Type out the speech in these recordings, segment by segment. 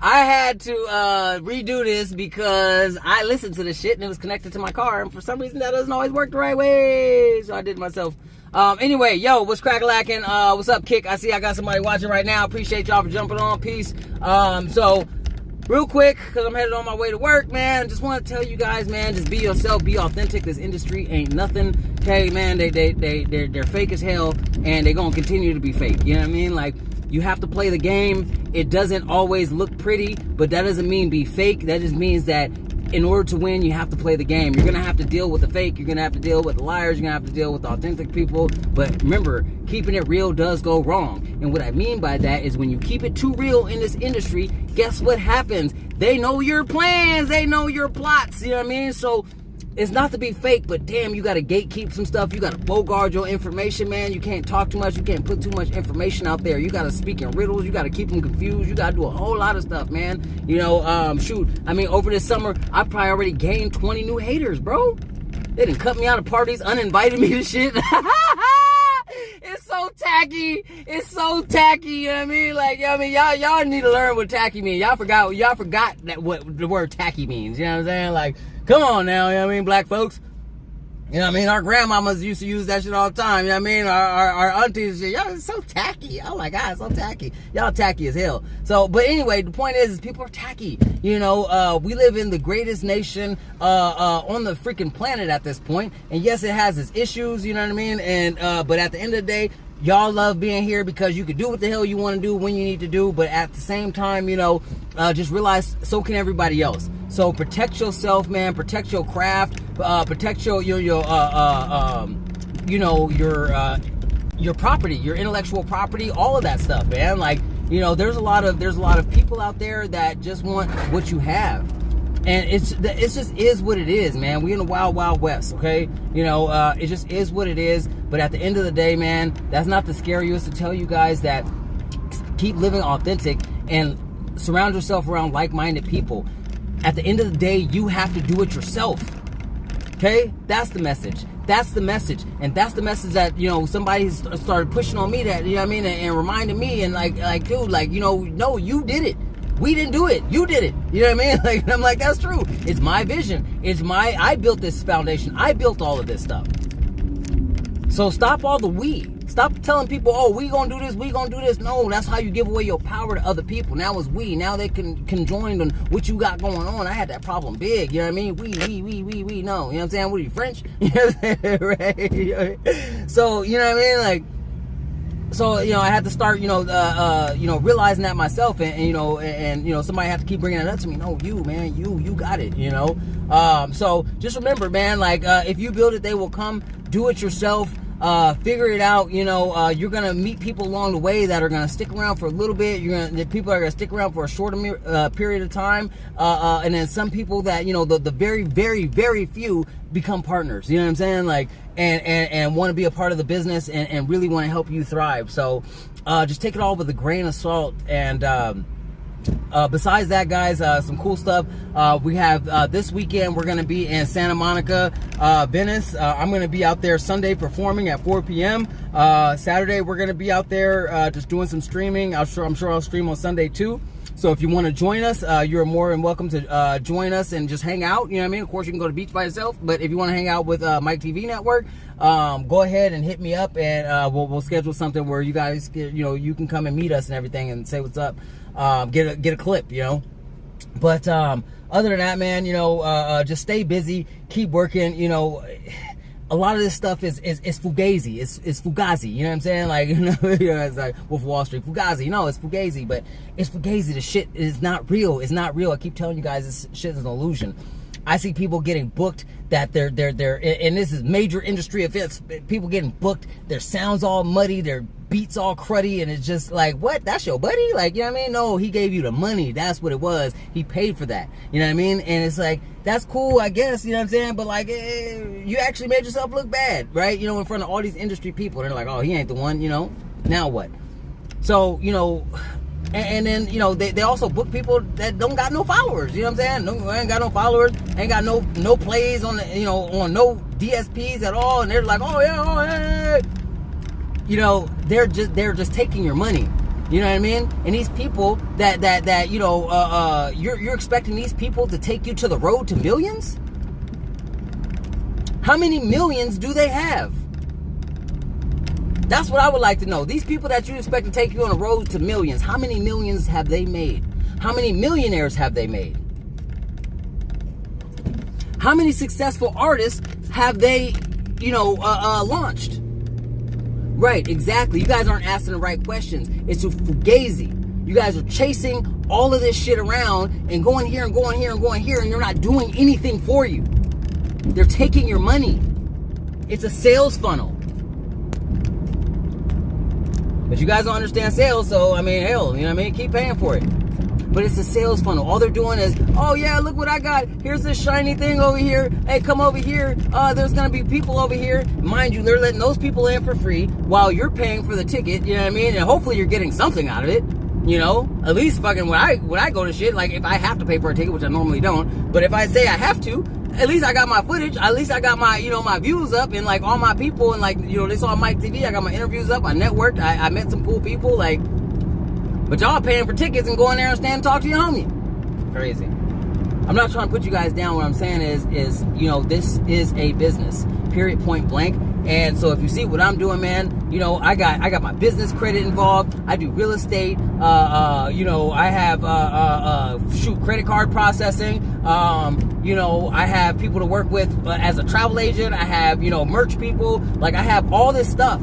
I had to redo this because I listened to the shit and it was connected to my car, and for some reason that doesn't always work the right way, so I did it myself. Anyway, yo, what's crack-a-lackin'? What's up, Kick? I see I got somebody watching right now. Appreciate y'all for jumping on. Peace. So real quick, because I'm headed on my way to work, man, just want to tell you guys, man, just be yourself, be authentic. This industry ain't nothing. Okay, man, they're fake as hell, and they're gonna continue to be fake. You know what I mean? Like, you have to play the game. It doesn't always look pretty, but that doesn't mean be fake. That just means that in order to win, you have to play the game. You're gonna have to deal with the fake. You're gonna have to deal with the liars. You're gonna have to deal with the authentic people. But remember, keeping it real does go wrong. And what I mean by that is when you keep it too real in this industry, guess what happens? They know your plans. They know your plots. You know what I mean? So it's not to be fake, but damn, you gotta gatekeep some stuff. You gotta bogard your information, man. You can't talk too much. You can't put too much information out there. You gotta speak in riddles. You gotta keep them confused. You gotta do a whole lot of stuff, man. You know, shoot. I mean, over this summer, I've probably already gained 20 new haters, bro. They done cut me out of parties, uninvited me to shit. It's so tacky. It's so tacky. You know what I mean? Like, I mean, y'all need to learn what tacky means. Y'all forgot that what the word tacky means. You know what I'm saying? Like, come on now, you know what I mean, black folks. You know what I mean? Our grandmamas used to use that shit all the time. You know what I mean? Our aunties, y'all it's so tacky. Oh my God, so tacky. Y'all tacky as hell. So, but anyway, the point is people are tacky. You know, we live in the greatest nation on the freaking planet at this point. And yes, it has its issues, you know what I mean? And but at the end of the day, y'all love being here because you can do what the hell you want to do when you need to do. But at the same time, you know, just realize so can everybody else. So protect yourself, man. Protect your craft. Protect your property, your intellectual property, all of that stuff, man. Like, you know, there's a lot of people out there that just want what you have. And it just is what it is, man. We in the wild, wild west, okay? You know, it just is what it is. But at the end of the day, man, that's not to scare you. It's to tell you guys that keep living authentic and surround yourself around like-minded people. At the end of the day, you have to do it yourself, okay? That's the message. That's the message. And that's the message that, you know, somebody started pushing on me that, you know what I mean? And reminding me and like, dude, like, you know, no, you did it. We didn't do it. You did it. You know what I mean? Like, I'm like, that's true. It's my vision. I built this foundation. I built all of this stuff. So stop all the we. Stop telling people, oh, we gonna do this, we gonna do this. No, that's how you give away your power to other people. Now it's we. Now they can join on what you got going on. I had that problem big. You know what I mean? We. No. You know what I'm saying? What are you, French? You know what I'm saying? Right? So, you know what I mean? Like, so, you know, I had to start, realizing that myself, and somebody had to keep bringing it up to me. No, you, man, you got it, you know. So just remember, man, like, if you build it, they will come. Do it yourself. Figure it out. You know, you're gonna meet people along the way that are gonna stick around for a little bit. The people are gonna stick around for a shorter period of time, and then some people that, you know, the very, very, very few become partners. You know what I'm saying? Like, and want to be a part of the business and really want to help you thrive. So, just take it all with a grain of salt. And besides that, guys, some cool stuff. We have this weekend we're gonna be in Santa Monica, Venice. I'm gonna be out there Sunday performing at 4 p.m. Saturday we're gonna be out there just doing some streaming. I'm sure I'll stream on Sunday too. So if you want to join us, you're more than welcome to join us and just hang out. You know what I mean? Of course, you can go to the beach by yourself, but if you want to hang out with MIKETV Network, go ahead and hit me up, and we'll schedule something where you guys, you can come and meet us and everything and say what's up. Get a clip, you know. But other than that, man, you know, just stay busy, keep working. You know, a lot of this stuff is fugazi. It's fugazi. You know what I'm saying? Like, it's like Wolf of Wall Street, fugazi. No, it's fugazi, but it's fugazi. The shit is not real. It's not real. I keep telling you guys, this shit is an illusion. I see people getting booked that they're and this is major industry events. People getting booked. Their sounds all muddy. Their beats all cruddy, and it's just like, what? That's your buddy? Like, you know what I mean? No, he gave you the money. That's what it was. He paid for that. You know what I mean? And it's like, that's cool, I guess. You know what I'm saying? But like, you actually made yourself look bad, right? You know, in front of all these industry people. They're like, oh, he ain't the one. You know? Now what? So, you know. And then, you know, they also book people that don't got no followers. You know what I'm saying? Ain't got no followers, ain't got no plays on on no DSPs at all. And they're like, oh yeah, oh hey. You know, they're just taking your money. You know what I mean? And these people that you know, you're expecting these people to take you to the road to millions? How many millions do they have? That's what I would like to know. These people that you expect to take you on the road to millions, how many millions have they made? How many millionaires have they made? How many successful artists have they, you know, launched? Right, exactly. You guys aren't asking the right questions. It's a fugazi. You guys are chasing all of this shit around and going here and going here and going here, and they're not doing anything for you. They're taking your money. It's a sales funnel. But you guys don't understand sales, so I mean, hell, you know what I mean? Keep paying for it. But it's a sales funnel. All they're doing is, oh yeah, look what I got. Here's this shiny thing over here. Hey, come over here. There's gonna be people over here. Mind you, they're letting those people in for free while you're paying for the ticket. You know what I mean? And hopefully you're getting something out of it. You know, at least fucking when I go to shit, like if I have to pay for a ticket, which I normally don't, but if I say I have to, at least I got my footage. At least I got my, you know, my views up, and like all my people, and like, you know, they saw MIKETV. I got my interviews up. I networked. I met some cool people. Like, but y'all paying for tickets and going there and stand and talk to your homie. Crazy. I'm not trying to put you guys down. What I'm saying is, you know, this is a business. Period. Point blank. And so if you see what I'm doing, man, you know, I got my business credit involved. I do real estate. You know, I have credit card processing. You know, I have people to work with as a travel agent. I have, you know, merch people. Like, I have all this stuff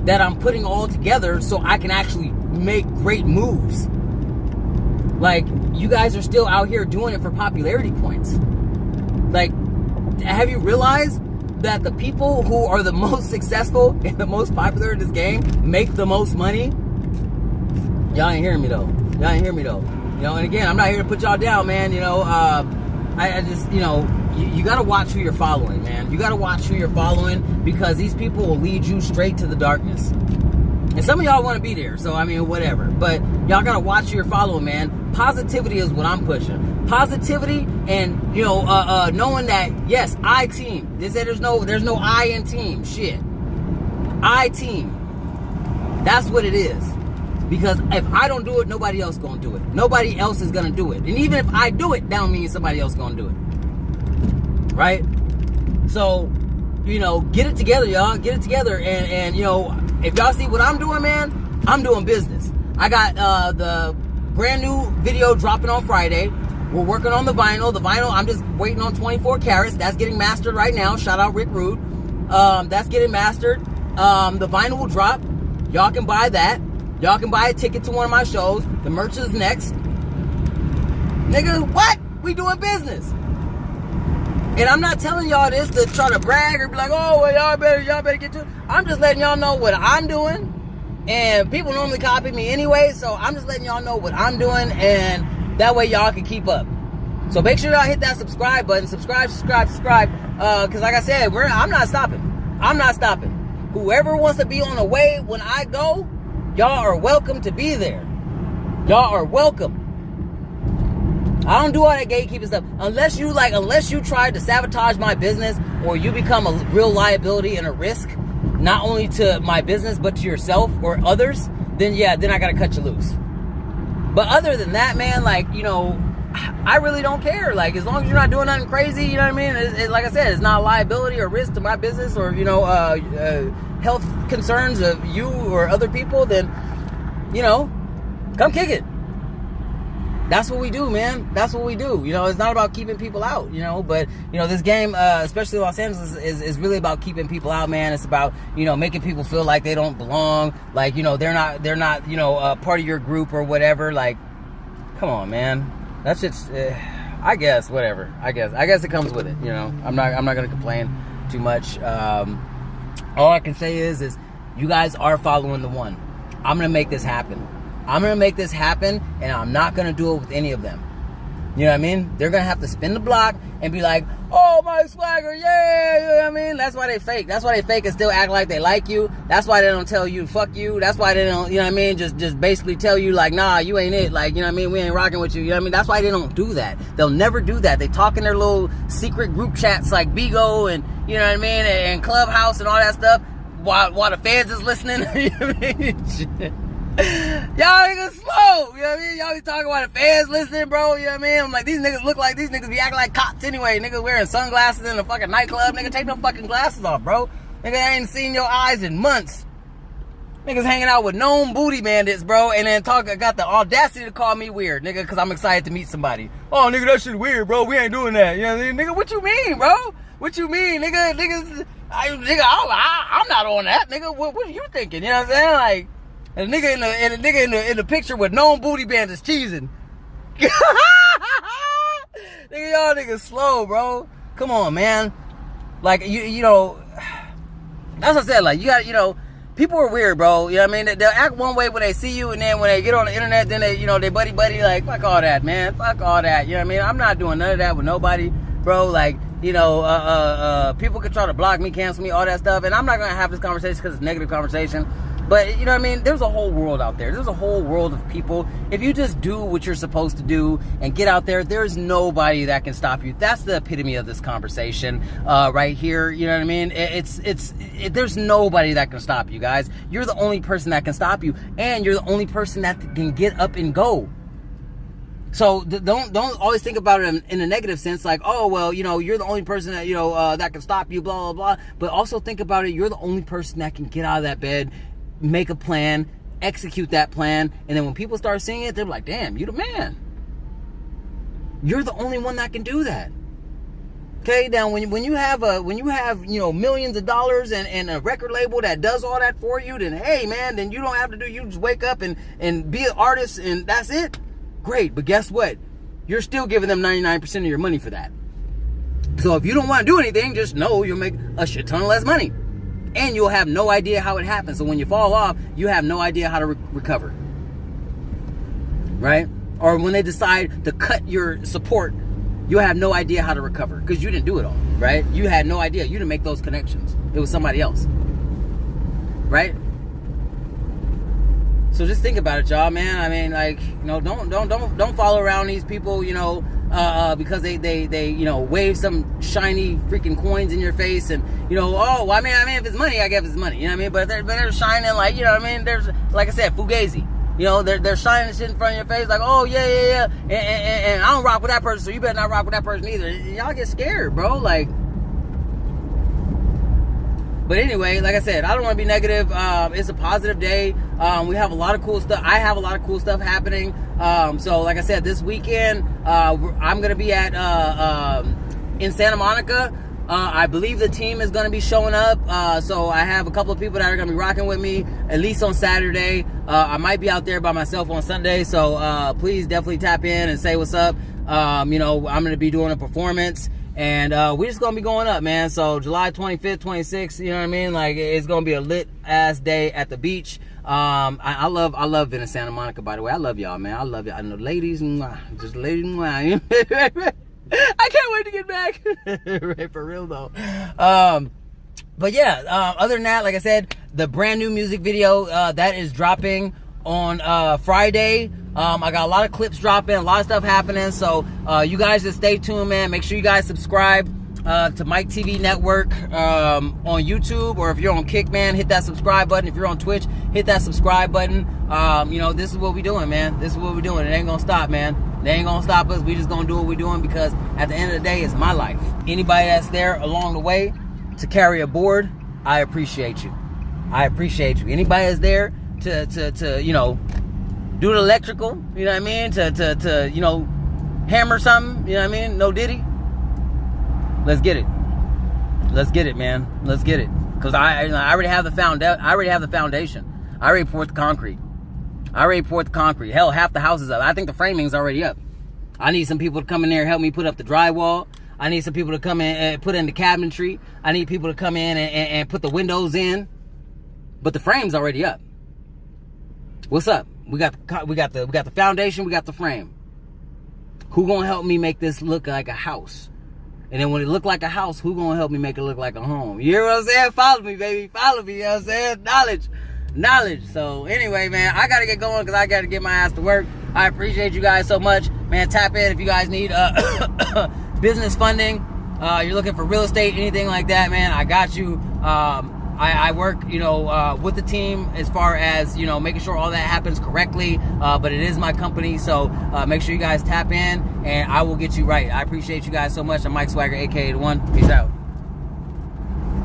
that I'm putting all together so I can actually make great moves. Like, you guys are still out here doing it for popularity points. Like, have you realized that the people who are the most successful and the most popular in this game make the most money? Y'all ain't hearing me though. Y'all ain't hearing me though. You know, and again, I'm not here to put y'all down, man. You know, I just, you know, you gotta watch who you're following, man. You gotta watch who you're following, because these people will lead you straight to the darkness. And some of y'all want to be there, so I mean, whatever. But y'all gotta watch who you're following, man. Positivity is what I'm pushing. Positivity, and you know, knowing that yes, I team. They said there's no I in team. Shit, I team. That's what it is. Because if I don't do it, nobody else gonna do it. Nobody else is gonna do it. And even if I do it, that don't mean somebody else gonna do it. Right? So, you know, get it together, y'all. Get it together, and you know, if y'all see what I'm doing, man, I'm doing business. I got the brand new video dropping on Friday. We're working on the vinyl. The vinyl, I'm just waiting on 24 carats. That's getting mastered right now. Shout out Rick Rude. That's getting mastered. The vinyl will drop. Y'all can buy that. Y'all can buy a ticket to one of my shows. The merch is next. Nigga, what? We doing business. And I'm not telling y'all this to try to brag or be like, oh, well, y'all better get to it. I'm just letting y'all know what I'm doing. And people normally copy me anyway, so I'm just letting y'all know what I'm doing, and that way y'all can keep up. So make sure y'all hit that subscribe button. Subscribe. Because like I said, I'm not stopping. I'm not stopping. Whoever wants to be on the way when I go, y'all are welcome to be there. Y'all are welcome. I don't do all that gatekeeping stuff. Unless you try to sabotage my business, or you become a real liability and a risk, not only to my business, but to yourself or others, then yeah, then I gotta cut you loose. But other than that, man, like, you know, I really don't care. Like, as long as you're not doing nothing crazy, you know what I mean? It's like I said, it's not a liability or risk to my business, or, you know, health concerns of you or other people, then, you know, come kick it. That's what we do, man. That's what we do. You know, it's not about keeping people out, you know, but, you know, this game, especially Los Angeles, is really about keeping people out, man. It's about, you know, making people feel like they don't belong. Like, you know, they're not, you know, part of your group or whatever. Like, come on, man. That's just, I guess, whatever. I guess it comes with it, you know. I'm not going to complain too much. All I can say is you guys are following the one. I'm going to make this happen. I'm going to make this happen, and I'm not going to do it with any of them. You know what I mean? They're going to have to spin the block and be like, oh, my swagger, yeah, you know what I mean? That's why they fake. That's why they fake and still act like they like you. That's why they don't tell you, fuck you. That's why they don't, you know what I mean? Just basically tell you, like, nah, you ain't it. Like, you know what I mean? We ain't rocking with you. You know what I mean? That's why they don't do that. They'll never do that. They talk in their little secret group chats like Bigo and, you know what I mean, and Clubhouse and all that stuff while the fans is listening. You know what I mean? Y'all niggas slow, you know what I mean? Y'all be talking about the fans listening, bro, you know what I mean? I'm like, these niggas be acting like cops anyway. Niggas wearing sunglasses in a fucking nightclub. Nigga, take them fucking glasses off, bro. Nigga, I ain't seen your eyes in months. Niggas hanging out with known booty bandits, bro, and then got the audacity to call me weird, nigga, because I'm excited to meet somebody. Oh, nigga, that shit weird, bro. We ain't doing that. You know what I mean? Nigga, what you mean, bro? What you mean, nigga? I'm not on that, nigga. What are you thinking? You know what I'm saying? Like, and the nigga in the picture with known booty bandits cheesing. Nigga, y'all niggas slow, bro. Come on, man. Like, you know, that's what I said. Like, you got, you know, people are weird, bro. You know what I mean? They'll act one way when they see you, and then when they get on the internet, then they, you know, they buddy, like, fuck all that, man. Fuck all that. You know what I mean? I'm not doing none of that with nobody, bro. Like, you know, people can try to block me, cancel me, all that stuff, and I'm not gonna have this conversation because it's a negative conversation. But, you know what I mean? There's a whole world out there. There's a whole world of people. If you just do what you're supposed to do and get out there, there's nobody that can stop you. That's the epitome of this conversation right here. You know what I mean? There's nobody that can stop you, guys. You're the only person that can stop you. And you're the only person that can get up and go. So don't always think about it in a negative sense, like, oh, well, you know, you're the only person that, you know, that can stop you, blah, blah, blah. But also think about it, you're the only person that can get out of that bed, make a plan, execute that plan, and then when people start seeing it, they're like, damn, you the man. You're the only one that can do that. Okay, now when you have you know, millions of dollars and a record label that does all that for you, then hey man, then you don't have to do, you just wake up and be an artist and that's it. Great, but guess what? You're still giving them 99% of your money for that. So if you don't want to do anything, just know you'll make a shit ton of less money. And you'll have no idea how it happens. So when you fall off, you have no idea how to recover. Right? Or when they decide to cut your support, you'll have no idea how to recover. Because you didn't do it all. Right? You had no idea. You didn't make those connections. It was somebody else. Right? So just think about it, y'all, man. I mean, like, you know, don't follow around these people, you know, because they you know, wave some shiny freaking coins in your face and, you know, oh, I mean if it's money, I guess it's money, you know what I mean? But they're shining, like, you know what I mean? There's, like I said, fugazi. You know, they're shining shit in front of your face, like, oh yeah, and I don't rock with that person, so you better not rock with that person either. Y'all get scared, bro. Like. But anyway, like I said, I don't want to be negative. It's a positive day. We have a lot of cool stuff. I have a lot of cool stuff happening. So like I said, this weekend, I'm going to be at in Santa Monica. I believe the team is going to be showing up. So I have a couple of people that are going to be rocking with me, at least on Saturday. I might be out there by myself on Sunday. So please definitely tap in and say what's up. You know, I'm going to be doing a performance. And we're just gonna be going up, man. So July 25th, 26th, you know what I mean? Like, it's gonna be a lit ass day at the beach. I love being in Santa Monica, by the way. I love y'all, man. I love y'all. I know ladies, just ladies. I can't wait to get back. Right, for real though. But yeah, other than that, like I said, the brand new music video that is dropping on Friday. I got a lot of clips dropping, a lot of stuff happening. So you guys just stay tuned, man. Make sure you guys subscribe to MIKETV Network on YouTube, or if you're on Kick, man, hit that subscribe button. If you're on Twitch, hit that subscribe button. You know, this is what we're doing, man. This is what we're doing. It ain't gonna stop, man. They ain't gonna stop us. We just gonna do what we're doing, because at the end of the day, it's my life. Anybody that's there along the way to carry a board, I appreciate you. I appreciate you. Anybody that's there to you know, do the electrical, you know what I mean? To you know, hammer something, you know what I mean? No diddy. Let's get it. Let's get it, man. Let's get it. Cause I already have the foundation. I already poured the concrete. Hell, half the house is up. I think the framing's already up. I need some people to come in there and help me put up the drywall. I need some people to come in and put in the cabinetry. I need people to come in and put the windows in. But the frame's already up. What's up? We got the foundation, we got the frame. Who gonna help me make this look like a house? And then when it look like a house, who gonna help me make it look like a home? You hear what I'm saying? Follow me, baby. Follow me, you know what I'm saying? Knowledge. So anyway, man, I gotta get going because I gotta get my ass to work. I appreciate you guys so much. Man, tap in if you guys need business funding. You're looking for real estate, anything like that, man, I got you. I work, with the team as far as, making sure all that happens correctly. But it is my company, so make sure you guys tap in, and I will get you right. I appreciate you guys so much. I'm Mike Swagger, aka The One. Peace out.